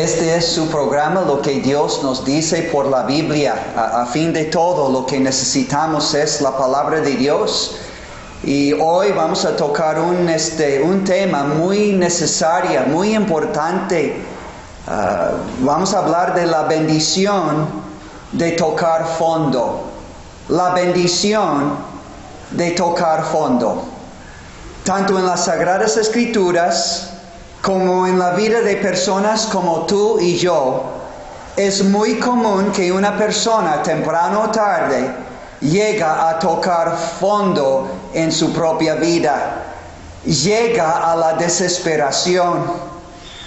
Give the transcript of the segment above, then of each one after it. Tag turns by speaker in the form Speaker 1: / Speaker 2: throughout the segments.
Speaker 1: Este es su programa, lo que Dios nos dice por la Biblia. A fin de todo, lo que necesitamos es la palabra de Dios. Y hoy vamos a tocar un tema muy necesario, muy importante. Vamos a hablar de la bendición de tocar fondo. La bendición de tocar fondo. Tanto en las Sagradas Escrituras como en la vida de personas como tú y yo, es muy común que una persona temprano o tarde llega a tocar fondo en su propia vida, llega a la desesperación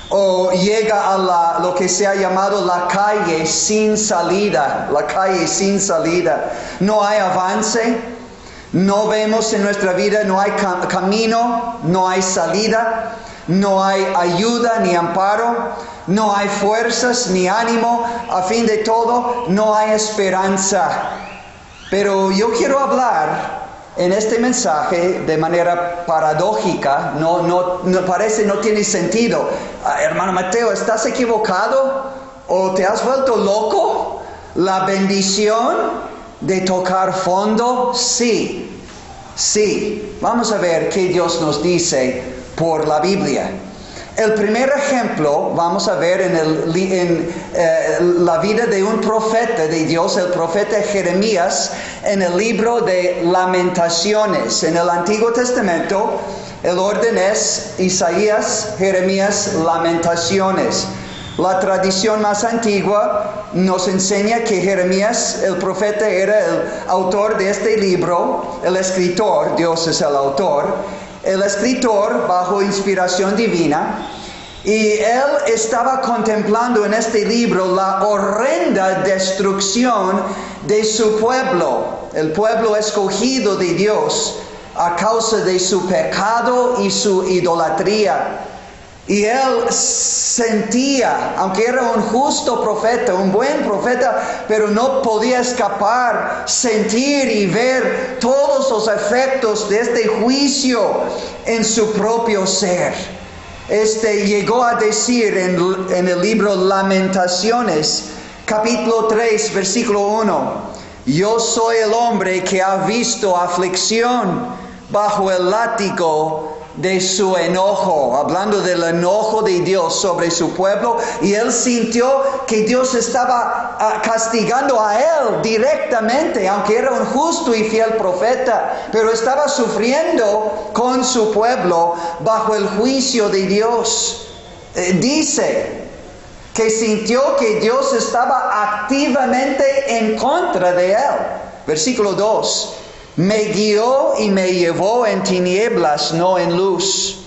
Speaker 1: o llega a lo que se ha llamado la calle sin salida, No hay avance, no vemos en nuestra vida, no hay camino, no hay salida. No hay ayuda ni amparo, no hay fuerzas ni ánimo, a fin de todo, no hay esperanza. Pero yo quiero hablar en este mensaje de manera paradójica, no tiene sentido. Hermano Mateo, ¿estás equivocado o te has vuelto loco? ¿La bendición de tocar fondo? Sí. Vamos a ver qué Dios nos dice por la Biblia. El primer ejemplo vamos a ver en la vida de un profeta de Dios, el profeta Jeremías, en el libro de Lamentaciones. En el Antiguo Testamento, el orden es Isaías, Jeremías, Lamentaciones. La tradición más antigua nos enseña que Jeremías, el profeta, era el autor de este libro, el escritor, Dios es el autor. El escritor bajo inspiración divina, y él estaba contemplando en este libro la horrenda destrucción de su pueblo, el pueblo escogido de Dios, a causa de su pecado y su idolatría. Y él sentía, aunque era un justo profeta, un buen profeta, pero no podía escapar, sentir y ver todos los efectos de este juicio en su propio ser. Llegó a decir en el libro Lamentaciones, capítulo 3, versículo 1, yo soy el hombre que ha visto aflicción bajo el látigo de su enojo, hablando del enojo de Dios sobre su pueblo, y él sintió que Dios estaba castigando a él directamente, aunque era un justo y fiel profeta, pero estaba sufriendo con su pueblo bajo el juicio de Dios. Dice que sintió que Dios estaba activamente en contra de él. Versículo 2. Me guió y me llevó en tinieblas, no en luz.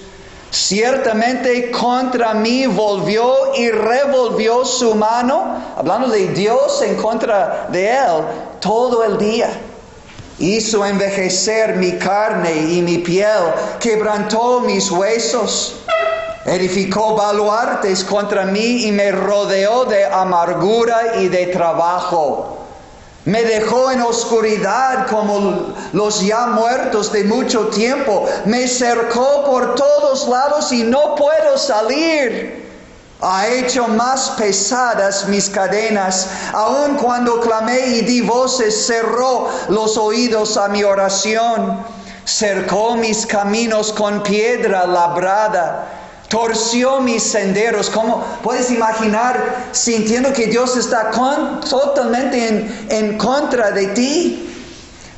Speaker 1: Ciertamente contra mí volvió y revolvió su mano, hablando de Dios en contra de él, todo el día. Hizo envejecer mi carne y mi piel, quebrantó mis huesos. Edificó baluartes contra mí y me rodeó de amargura y de trabajo. Me dejó en oscuridad como los ya muertos de mucho tiempo. Me cercó por todos lados y no puedo salir. Ha hecho más pesadas mis cadenas. Aun cuando clamé y di voces, cerró los oídos a mi oración. Cercó mis caminos con piedra labrada. Torció mis senderos. ¿Cómo puedes imaginar sintiendo que Dios está totalmente en contra de ti?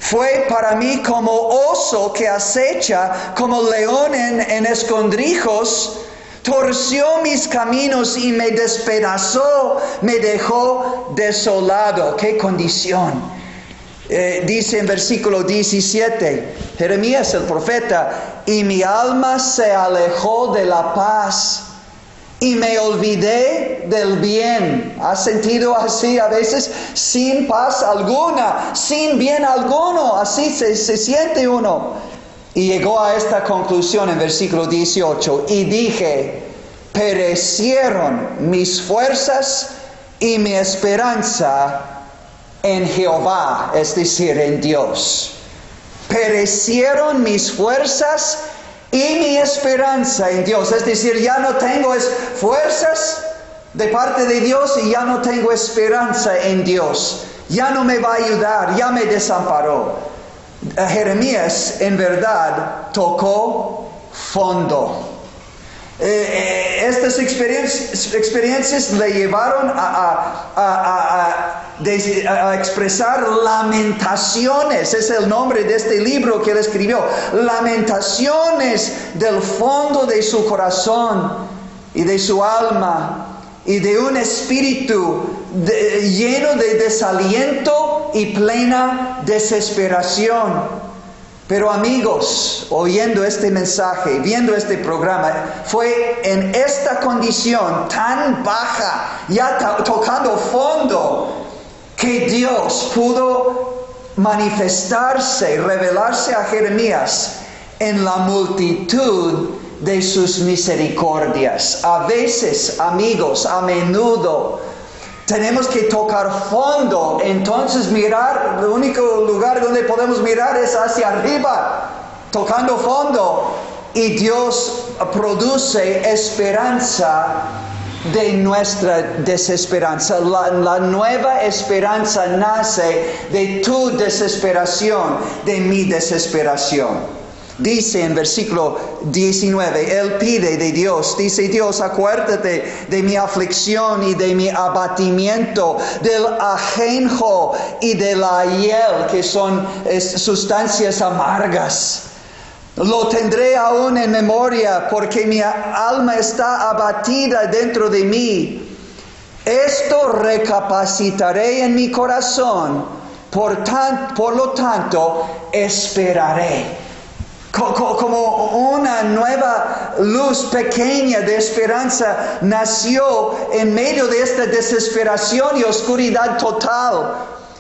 Speaker 1: Fue para mí como oso que acecha, como león en escondrijos. Torció mis caminos y me despedazó, me dejó desolado. ¡Qué condición! Dice en versículo 17, Jeremías el profeta, y mi alma se alejó de la paz y me olvidé del bien. ¿Has sentido así a veces? Sin paz alguna, sin bien alguno, así se siente uno. Y llegó a esta conclusión en versículo 18, y dije, perecieron mis fuerzas y mi esperanza en Jehová, es decir, en Dios. Perecieron mis fuerzas y mi esperanza en Dios. Es decir, ya no tengo fuerzas, de parte de Dios y ya no tengo esperanza en Dios. Ya no me va a ayudar, ya me desamparó. Jeremías en verdad tocó fondo. Estas experiencias le llevaron a expresar lamentaciones. Es el nombre de este libro que él escribió. Lamentaciones del fondo de su corazón y de su alma y de un espíritu lleno de desaliento y plena desesperación. Pero amigos, oyendo este mensaje, viendo este programa, fue en esta condición tan baja, ya tocando fondo, que Dios pudo manifestarse, revelarse a Jeremías en la multitud de sus misericordias. A veces, amigos, a menudo, tenemos que tocar fondo, entonces mirar, el único lugar donde podemos mirar es hacia arriba, tocando fondo, y Dios produce esperanza de nuestra desesperanza. La nueva esperanza nace de tu desesperación, de mi desesperación. Dice en versículo 19, él pide de Dios, dice Dios, acuérdate de mi aflicción y de mi abatimiento, del ajenjo y de la hiel, que son sustancias amargas. Lo tendré aún en memoria, porque mi alma está abatida dentro de mí. Esto recapacitaré en mi corazón, por lo tanto, esperaré. Como una nueva luz pequeña de esperanza nació en medio de esta desesperación y oscuridad total.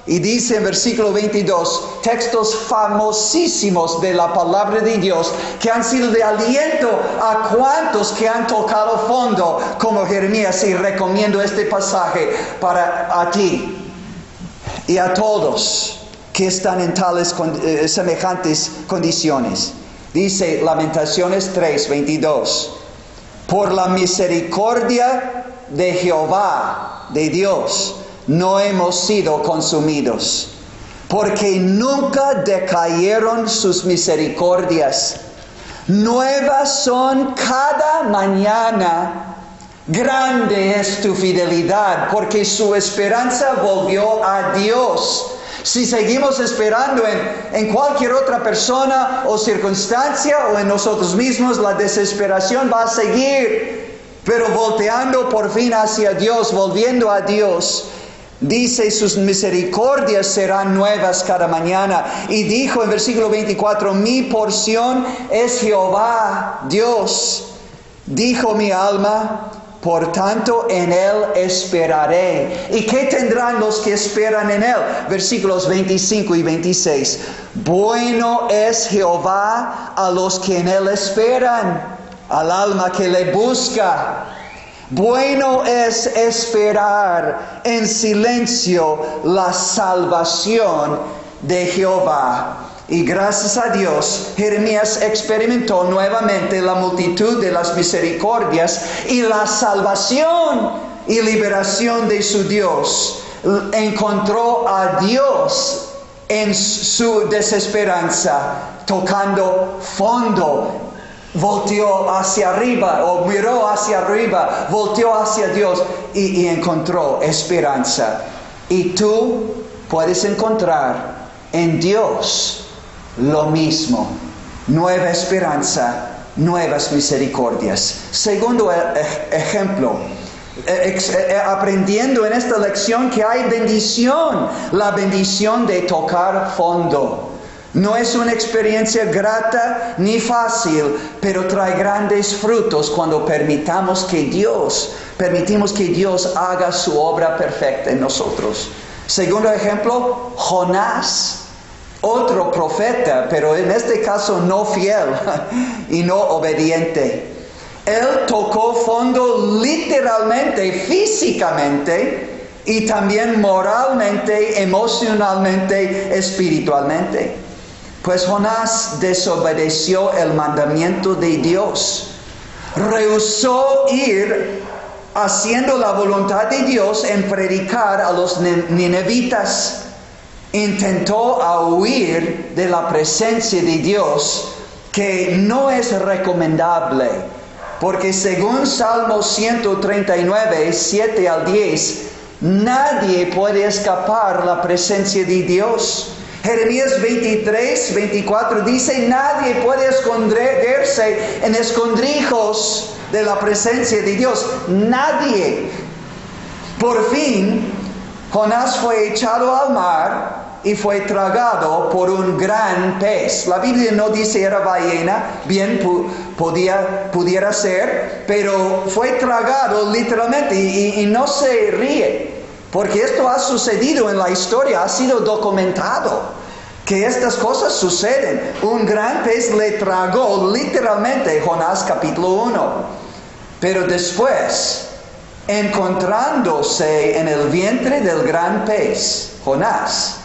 Speaker 1: Y dice en versículo 22, textos famosísimos de la palabra de Dios que han sido de aliento a cuantos que han tocado fondo como Jeremías, y recomiendo este pasaje a ti y a todos que están en tales semejantes condiciones. Dice Lamentaciones 3:22, por la misericordia de Jehová, de Dios, no hemos sido consumidos, porque nunca decayeron sus misericordias. Nuevas son cada mañana. Grande es tu fidelidad, porque su esperanza volvió a Dios. Si seguimos esperando en cualquier otra persona o circunstancia o en nosotros mismos, la desesperación va a seguir. Pero volteando por fin hacia Dios, volviendo a Dios, dice, sus misericordias serán nuevas cada mañana. Y dijo en versículo 24, mi porción es Jehová, Dios. Dijo mi alma, por tanto en Él esperaré. ¿Y qué tendrán los que esperan en Él? Versículos 25 y 26. Bueno es Jehová a los que en Él esperan, al alma que le busca. Bueno es esperar en silencio la salvación de Jehová. Y gracias a Dios, Jeremías experimentó nuevamente la multitud de las misericordias y la salvación y liberación de su Dios. Encontró a Dios en su desesperanza, tocando fondo. Volteó hacia arriba, o miró hacia arriba, volteó hacia Dios y encontró esperanza. Y tú puedes encontrar en Dios lo mismo, nueva esperanza, nuevas misericordias. Segundo ejemplo, aprendiendo en esta lección que hay bendición, la bendición de tocar fondo. No es una experiencia grata ni fácil, pero trae grandes frutos cuando permitimos que Dios haga su obra perfecta en nosotros. Segundo ejemplo, Jonás. Otro profeta, pero en este caso no fiel y no obediente. Él tocó fondo literalmente, físicamente, y también moralmente, emocionalmente, espiritualmente. Pues Jonás desobedeció el mandamiento de Dios. Rehusó ir haciendo la voluntad de Dios en predicar a los ninevitas. Intentó huir de la presencia de Dios, que no es recomendable, porque según Salmo 139, 7 al 10, nadie puede escapar la presencia de Dios. Jeremías 23, 24 dice, nadie puede esconderse en escondrijos de la presencia de Dios. Nadie. Por fin, Jonás fue echado al mar y fue tragado por un gran pez. La Biblia no dice era ballena, bien pudiera ser, pero fue tragado literalmente y no se ríe, porque esto ha sucedido en la historia, ha sido documentado, que estas cosas suceden. Un gran pez le tragó literalmente, Jonás capítulo 1. Pero después, encontrándose en el vientre del gran pez, Jonás,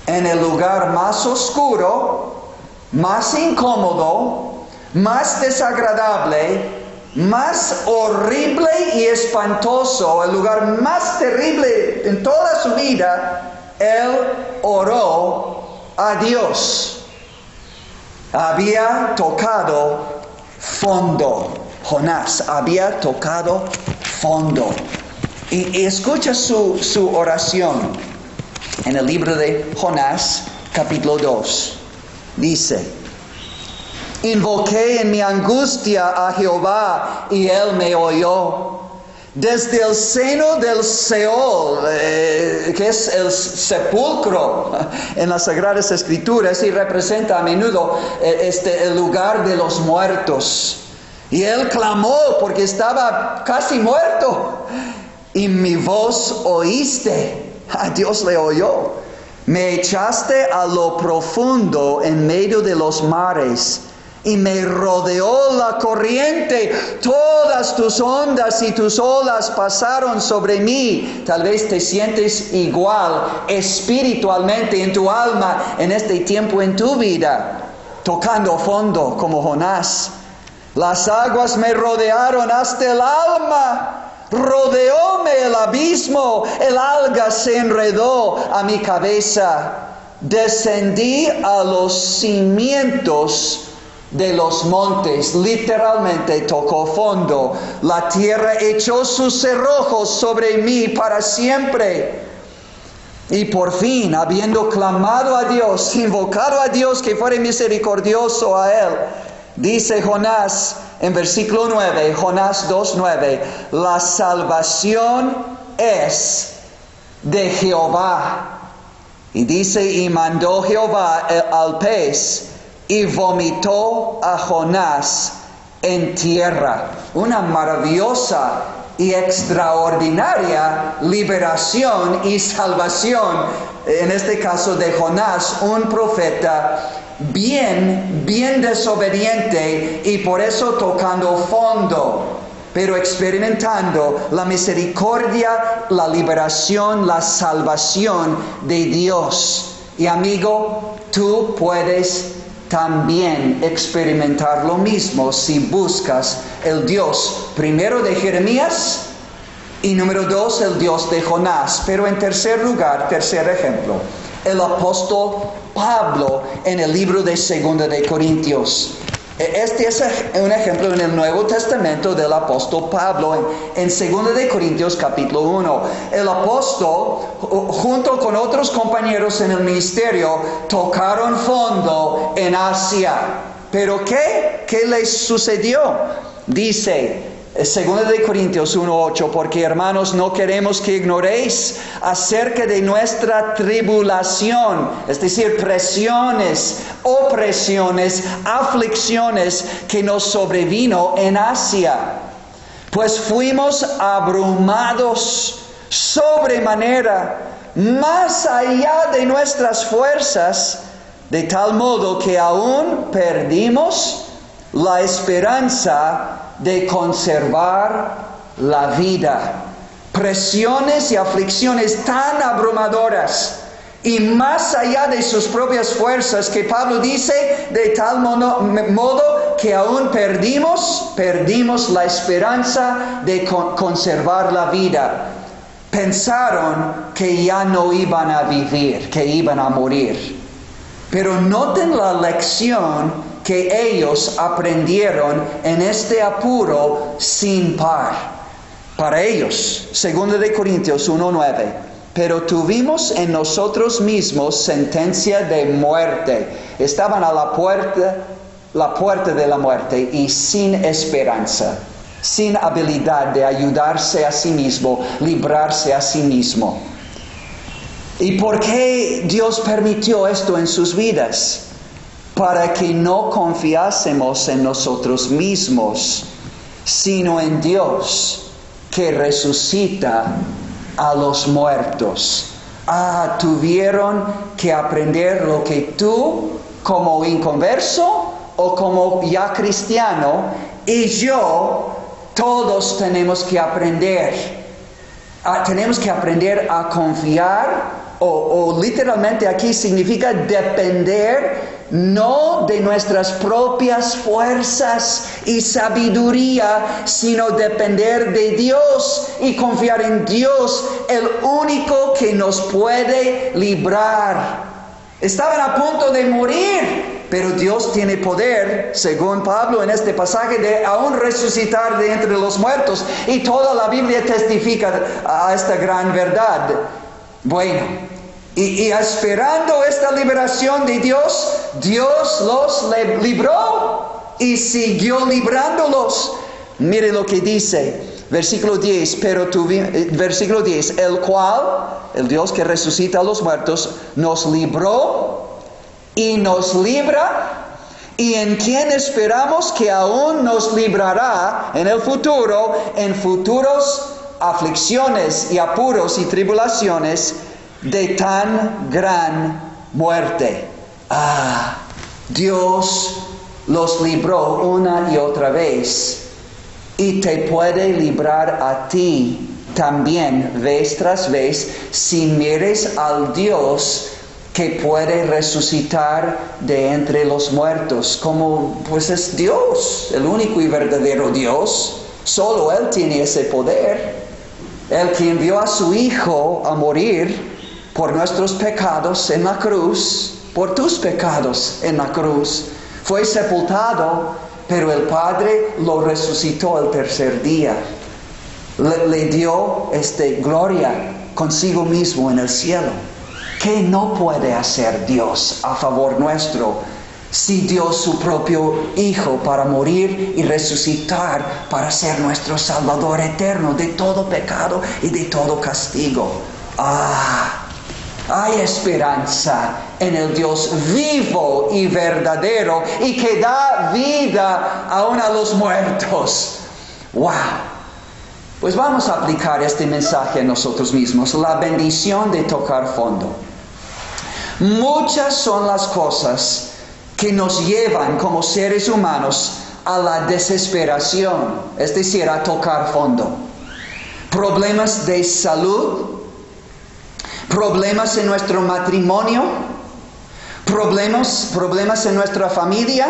Speaker 1: en el lugar más oscuro, más incómodo, más desagradable, más horrible y espantoso, el lugar más terrible en toda su vida, él oró a Dios. Había tocado fondo. Jonás había tocado fondo. Y escucha su oración. En el libro de Jonás, capítulo 2, dice, invoqué en mi angustia a Jehová y Él me oyó. Desde el seno del Seol, que es el sepulcro en las Sagradas Escrituras, y representa a menudo el lugar de los muertos. Y Él clamó porque estaba casi muerto. Y mi voz oíste. A Dios le oyó. Me echaste a lo profundo en medio de los mares, y me rodeó la corriente. Todas tus ondas y tus olas pasaron sobre mí. Tal vez te sientes igual espiritualmente en tu alma en este tiempo en tu vida, tocando fondo como Jonás. Las aguas me rodearon hasta el alma. Rodeóme el abismo, el alga se enredó a mi cabeza. Descendí a los cimientos de los montes. Literalmente tocó fondo. La tierra echó sus cerrojos sobre mí para siempre. Y por fin, habiendo clamado a Dios, invocado a Dios que fuera misericordioso a él, dice Jonás en versículo 9, Jonás 2:9, la salvación es de Jehová. Y dice, y mandó Jehová al pez y vomitó a Jonás en tierra. Una maravillosa y extraordinaria liberación y salvación, en este caso de Jonás, un profeta bien desobediente, y por eso tocando fondo, pero experimentando la misericordia, la liberación, la salvación de Dios. Y amigo, tú puedes también experimentar lo mismo si buscas el Dios, primero de Jeremías, y número 2, el Dios de Jonás. Pero en tercer lugar, tercer ejemplo, el apóstol Pablo en el libro de 2 de Corintios. Este es un ejemplo en el Nuevo Testamento del apóstol Pablo en 2 de Corintios capítulo 1. El apóstol, junto con otros compañeros en el ministerio, tocaron fondo en Asia. ¿Pero qué? ¿Qué les sucedió? Dice 2 de Corintios 1:8, porque hermanos, no queremos que ignoréis acerca de nuestra tribulación, es decir, presiones, opresiones, aflicciones que nos sobrevino en Asia. Pues fuimos abrumados sobremanera, más allá de nuestras fuerzas, de tal modo que aún perdimos la esperanza de conservar la vida. Presiones y aflicciones tan abrumadoras y más allá de sus propias fuerzas, que Pablo dice de tal modo que aún perdimos la esperanza de conservar la vida. Pensaron que ya no iban a vivir, que iban a morir. Pero noten la lección que ellos aprendieron en este apuro sin par. Para ellos, 2 de Corintios 1:9, pero tuvimos en nosotros mismos sentencia de muerte. Estaban a la puerta de la muerte y sin esperanza, sin habilidad de ayudarse a sí mismo, librarse a sí mismo. ¿Y por qué Dios permitió esto en sus vidas? Para que no confiásemos en nosotros mismos, sino en Dios, que resucita a los muertos. Tuvieron que aprender lo que tú, como inconverso o como ya cristiano, y yo, todos tenemos que aprender. Tenemos que aprender a confiar, o literalmente aquí significa depender, no de nuestras propias fuerzas y sabiduría, sino depender de Dios y confiar en Dios, el único que nos puede librar. Estaban a punto de morir, pero Dios tiene poder, según Pablo en este pasaje, de aún resucitar de entre los muertos. Y toda la Biblia testifica a esta gran verdad. Bueno, y esperando esta liberación de Dios, Dios los libró y siguió librándolos. Mire lo que dice, versículo 10, versículo 10, el cual, el Dios que resucita a los muertos, nos libró y nos libra, y en quien esperamos que aún nos librará en el futuro, en futuros aflicciones y apuros y tribulaciones de tan gran muerte. Dios los libró una y otra vez, y te puede librar a ti también vez tras vez si mires al Dios que puede resucitar de entre los muertos. Como pues es Dios, el único y verdadero Dios. Solo Él tiene ese poder. Él que envió a su Hijo a morir por nuestros pecados en la cruz, por tus pecados en la cruz. Fue sepultado, pero el Padre lo resucitó el tercer día. Le dio gloria consigo mismo en el cielo. ¿Qué no puede hacer Dios a favor nuestro si dio su propio Hijo para morir y resucitar para ser nuestro Salvador eterno de todo pecado y de todo castigo? Hay esperanza en el Dios vivo y verdadero y que da vida aún a los muertos. ¡Wow! Pues vamos a aplicar este mensaje a nosotros mismos, la bendición de tocar fondo. Muchas son las cosas que nos llevan como seres humanos a la desesperación, es decir, a tocar fondo. Problemas de salud, problemas en nuestro matrimonio, problemas en nuestra familia,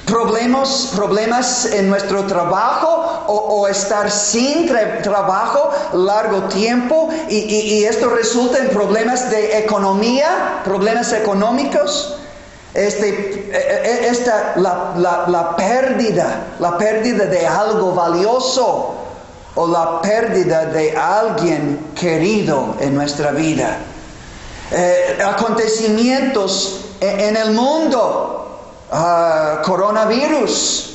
Speaker 1: problemas en nuestro trabajo o estar sin trabajo largo tiempo y esto resulta en problemas de economía, problemas económicos. La pérdida de algo valioso o la pérdida de alguien querido en nuestra vida. Acontecimientos en el mundo, coronavirus,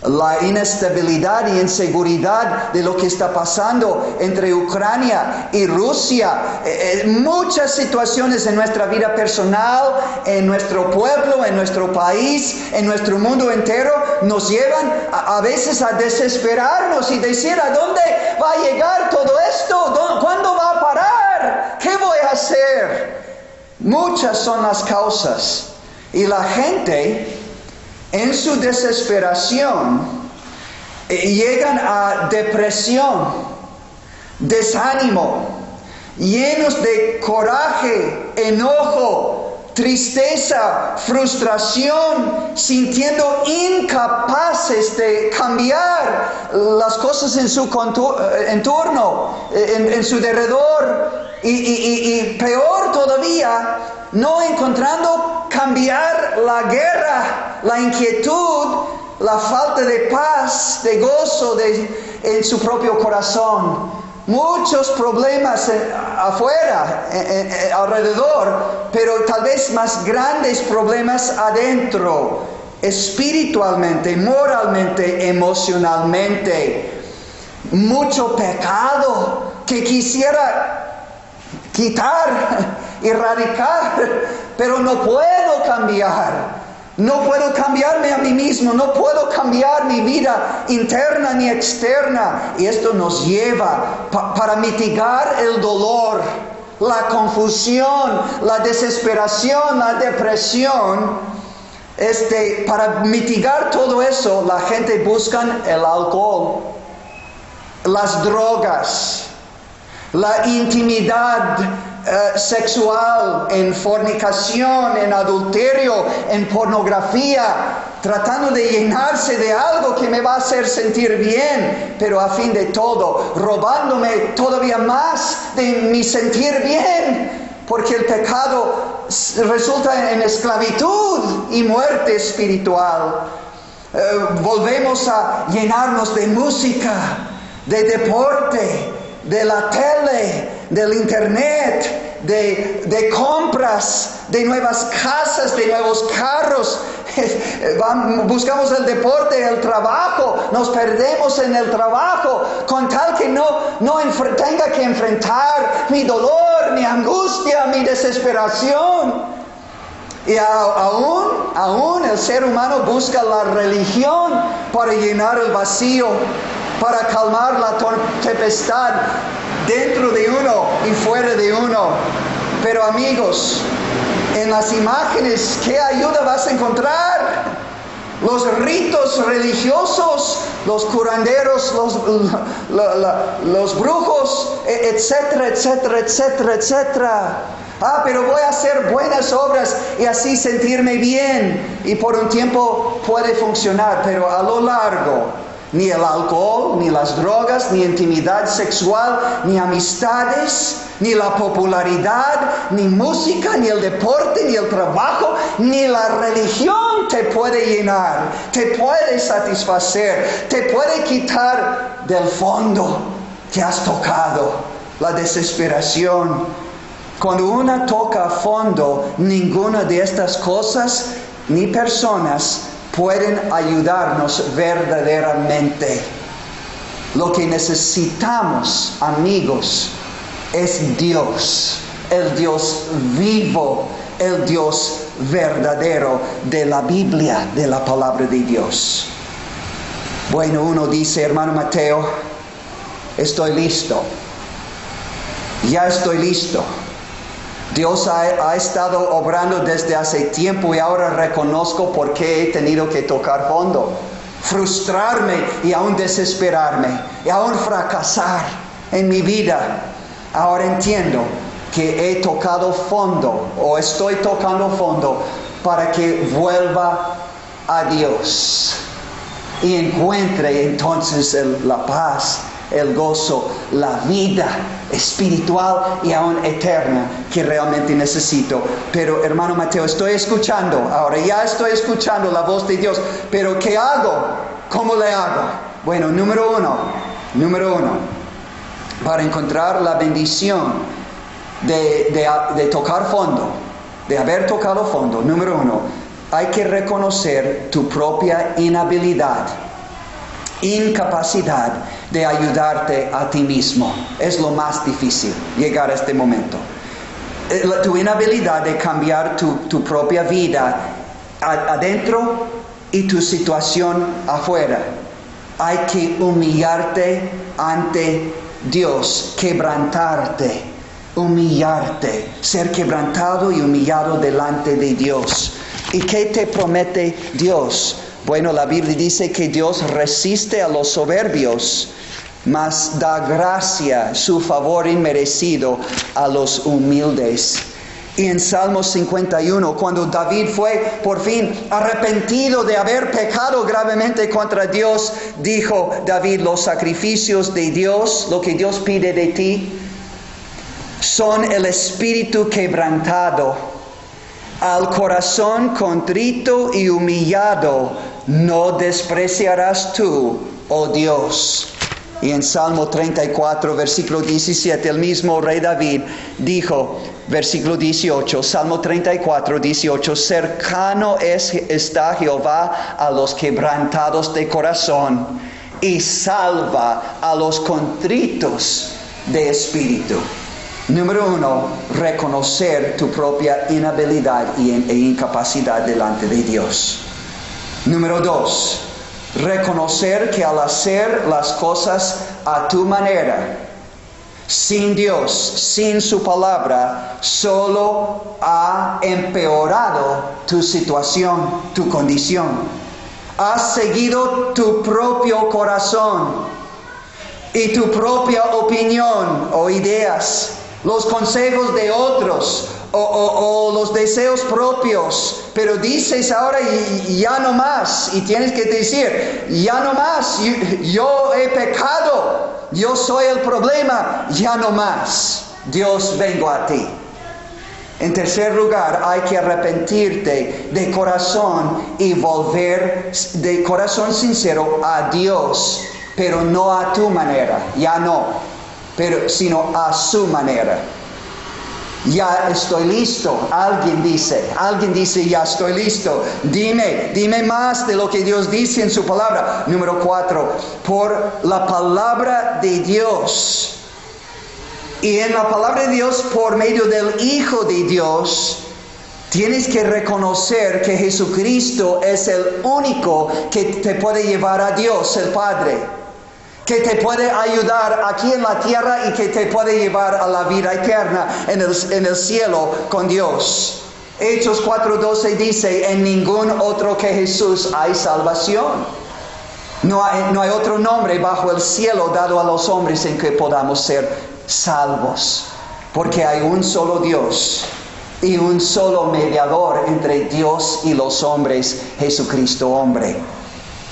Speaker 1: la inestabilidad y inseguridad de lo que está pasando entre Ucrania y Rusia, muchas situaciones en nuestra vida personal, en nuestro pueblo, en nuestro país, en nuestro mundo entero, nos llevan a veces a desesperarnos y decir, ¿a dónde va a llegar todo esto? ¿Cuándo va a parar? ¿Qué voy a hacer? Muchas son las causas y la gente en su desesperación llegan a depresión, desánimo, llenos de coraje, enojo, tristeza, frustración, sintiendo incapaces de cambiar las cosas en su entorno, en su derredor, y peor todavía, no encontrando cambiar la guerra, la inquietud, la falta de paz, de gozo en su propio corazón. Muchos problemas afuera, alrededor, pero tal vez más grandes problemas adentro, espiritualmente, moralmente, emocionalmente. Mucho pecado que quisiera quitar, erradicar, pero no puedo cambiar. No puedo cambiarme a mí mismo, no puedo cambiar mi vida interna ni externa. Y esto nos lleva para mitigar el dolor, la confusión, la desesperación, la depresión. Para mitigar todo eso, la gente busca el alcohol, las drogas, la intimidad sexual, en fornicación, en adulterio, en pornografía, tratando de llenarse de algo que me va a hacer sentir bien, pero a fin de todo, robándome todavía más de mi sentir bien, porque el pecado resulta en esclavitud y muerte espiritual. Volvemos a llenarnos de música, de deporte, de la tele, del internet, de compras, de nuevas casas, de nuevos carros. Buscamos el deporte, el trabajo, nos perdemos en el trabajo con tal que no tenga que enfrentar mi dolor, mi angustia, mi desesperación. Y aún el ser humano busca la religión para llenar el vacío, para calmar la tempestad dentro de uno y fuera de uno. Pero amigos, en las imágenes, ¿qué ayuda vas a encontrar? Los ritos religiosos, los curanderos, los brujos, etcétera, etcétera, etcétera, etcétera. Pero voy a hacer buenas obras y así sentirme bien. Y por un tiempo puede funcionar, pero a lo largo, ni el alcohol, ni las drogas, ni intimidad sexual, ni amistades, ni la popularidad, ni música, ni el deporte, ni el trabajo, ni la religión te puede llenar, te puede satisfacer, te puede quitar del fondo que has tocado, la desesperación. Cuando uno toca a fondo, ninguna de estas cosas ni personas pueden ayudarnos verdaderamente. Lo que necesitamos, amigos, es Dios, el Dios vivo, el Dios verdadero de la Biblia, de la palabra de Dios. Bueno, uno dice, hermano Mateo, estoy listo, ya estoy listo. Dios ha estado obrando desde hace tiempo y ahora reconozco por qué he tenido que tocar fondo, frustrarme y aún desesperarme y aún fracasar en mi vida. Ahora entiendo que he tocado fondo o estoy tocando fondo para que vuelva a Dios y encuentre entonces la paz, el gozo, la vida espiritual y aún eterna que realmente necesito. Pero hermano Mateo, estoy escuchando, ahora ya estoy escuchando la voz de Dios, pero ¿qué hago? ¿Cómo le hago? Bueno, número uno, para encontrar la bendición de tocar fondo, de haber tocado fondo, número uno, hay que reconocer tu propia incapacidad de ayudarte a ti mismo. Es lo más difícil, llegar a este momento. Tu inhabilidad de cambiar tu propia vida adentro y tu situación afuera. Hay que humillarte ante Dios, quebrantarte, humillarte, ser quebrantado y humillado delante de Dios. ¿Y qué te promete Dios? Bueno, la Biblia dice que Dios resiste a los soberbios, mas da gracia, su favor inmerecido a los humildes. Y en Salmo 51, cuando David fue por fin arrepentido de haber pecado gravemente contra Dios, dijo David, los sacrificios de Dios, lo que Dios pide de ti, son el espíritu quebrantado, al corazón contrito y humillado, no despreciarás tú, oh Dios. Y en Salmo 34, versículo 17, el mismo rey David dijo, versículo 18, Salmo 34, 18, cercano está Jehová a los quebrantados de corazón y salva a los contritos de espíritu. Número 1, reconocer tu propia inhabilidad e incapacidad delante de Dios. Número 2, reconocer que al hacer las cosas a tu manera, sin Dios, sin su palabra, solo ha empeorado tu situación, tu condición. Has seguido tu propio corazón y tu propia opinión o ideas, los consejos de otros o los deseos propios, pero dices ahora ya no más, y tienes que decir ya no más, yo he pecado, yo soy el problema, ya no más, Dios, vengo a ti. En tercer lugar, hay que arrepentirte de corazón y volver de corazón sincero a Dios, pero no a tu manera, ya no, sino a su manera. Ya estoy listo. Alguien dice, ya estoy listo. Dime más de lo que Dios dice en su palabra. Número 4, por la palabra de Dios. Y en la palabra de Dios, por medio del Hijo de Dios, tienes que reconocer que Jesucristo es el único que te puede llevar a Dios, el Padre, que te puede ayudar aquí en la tierra y que te puede llevar a la vida eterna en el cielo con Dios. Hechos 4:12 dice, en ningún otro que Jesús hay salvación. No hay otro nombre bajo el cielo dado a los hombres en que podamos ser salvos. Porque hay un solo Dios y un solo mediador entre Dios y los hombres, Jesucristo hombre.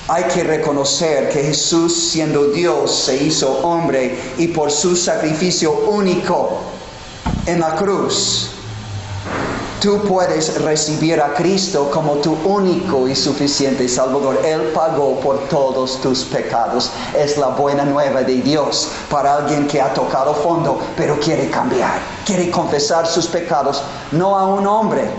Speaker 1: Hay que reconocer que Jesús, siendo Dios, se hizo hombre y por su sacrificio único en la cruz, tú puedes recibir a Cristo como tu único y suficiente Salvador. Él pagó por todos tus pecados. Es la buena nueva de Dios para alguien que ha tocado fondo, pero quiere cambiar, quiere confesar sus pecados, no a un hombre,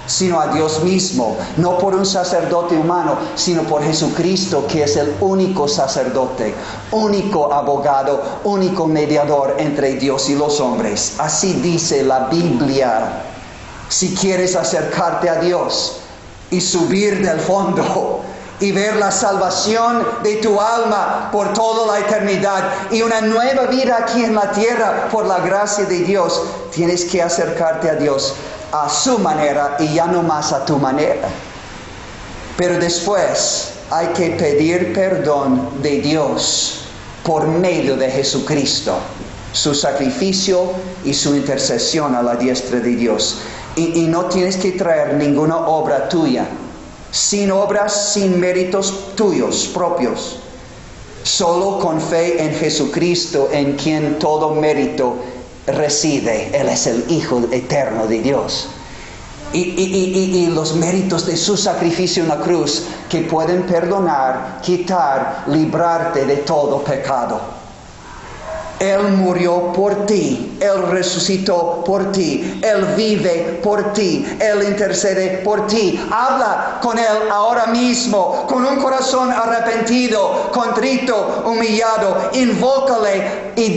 Speaker 1: sino a Dios mismo, no por un sacerdote humano, sino por Jesucristo, que es el único sacerdote, único abogado, único mediador entre Dios y los hombres. Así dice la Biblia. Si quieres acercarte a Dios y subir del fondo y ver la salvación de tu alma por toda la eternidad y una nueva vida aquí en la tierra por la gracia de Dios, tienes que acercarte a Dios a su manera y ya no más a tu manera. Pero después hay que pedir perdón de Dios por medio de Jesucristo, su sacrificio y su intercesión a la diestra de Dios. Y no tienes que traer ninguna obra tuya, sin obras, sin méritos tuyos propios, solo con fe en Jesucristo, en quien todo mérito reside. Él es el Hijo eterno de Dios. Y los méritos de su sacrificio en la cruz, que pueden perdonar, quitar, librarte de todo pecado. Él murió por ti, Él resucitó por ti, Él vive por ti, Él intercede por ti. Habla con Él ahora mismo, con un corazón arrepentido, contrito, humillado. Invócale y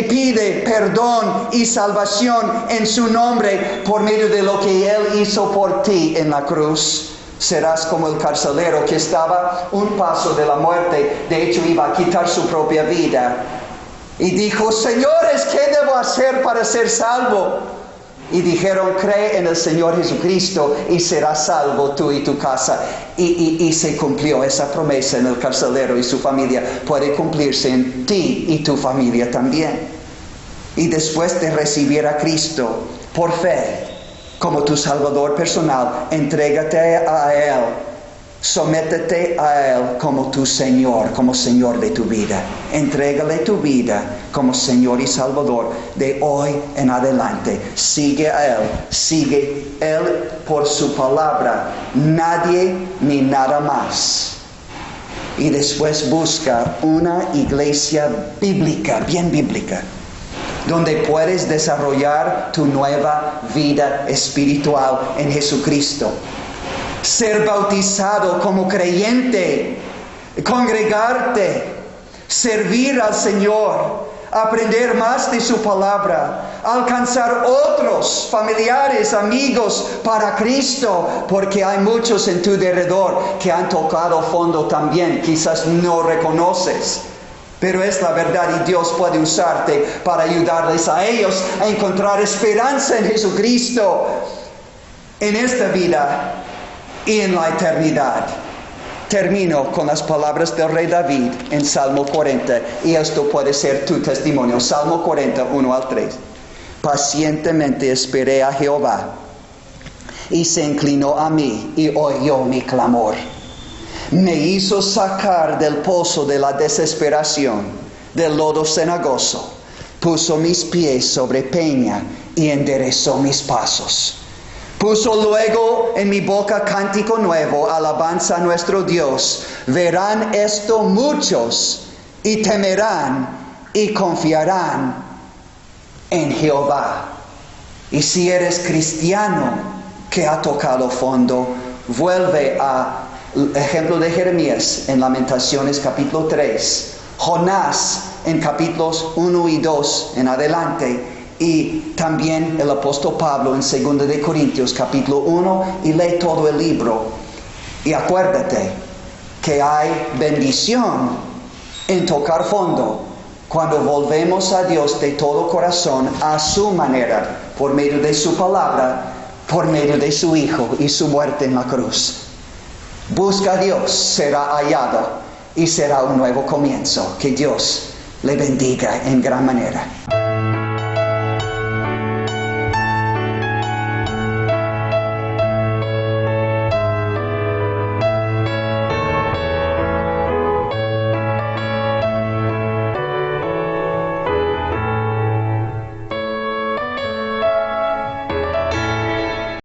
Speaker 1: pide perdón y salvación en su nombre por medio de lo que Él hizo por ti en la cruz. Serás como el carcelero que estaba un paso de la muerte, de hecho iba a quitar su propia vida. Y dijo, señores, ¿qué debo hacer para ser salvo? Y dijeron, cree en el Señor Jesucristo y serás salvo tú y tu casa. Y se cumplió esa promesa en el carcelero y su familia. Puede cumplirse en ti y tu familia también. Y después de recibir a Cristo por fe, como tu Salvador personal. Entrégate a Él. Sométete a Él como tu Señor, como Señor de tu vida. Entrégale tu vida como Señor y Salvador de hoy en adelante. Sigue a Él, sigue Él por su palabra, nadie ni nada más. Y después busca una iglesia bíblica, bien bíblica, donde puedes desarrollar tu nueva vida espiritual en Jesucristo. Ser bautizado como creyente, congregarte, servir al Señor, aprender más de su palabra, alcanzar otros familiares, amigos para Cristo, porque hay muchos en tu derredor que han tocado fondo también, quizás no reconoces. Pero es la verdad y Dios puede usarte para ayudarles a ellos a encontrar esperanza en Jesucristo en esta vida y en la eternidad. Termino con las palabras del rey David en Salmo 40, y esto puede ser tu testimonio. Salmo 40, 1 al 3. Pacientemente esperé a Jehová, y se inclinó a mí, y oyó mi clamor. Me hizo sacar del pozo de la desesperación, del lodo cenagoso. Puso mis pies sobre peña, y enderezó mis pasos. Puso luego en mi boca cántico nuevo, alabanza a nuestro Dios. Verán esto muchos y temerán y confiarán en Jehová. Y si eres cristiano que ha tocado fondo, vuelve al ejemplo de Jeremías en Lamentaciones capítulo 3, Jonás en capítulos 1 y 2 en adelante, y también el apóstol Pablo en 2 de Corintios capítulo 1, y lee todo el libro. Y acuérdate que hay bendición en tocar fondo cuando volvemos a Dios de todo corazón, a su manera, por medio de su palabra, por medio de su Hijo y su muerte en la cruz. Busca a Dios, será hallado y será un nuevo comienzo. Que Dios le bendiga en gran manera.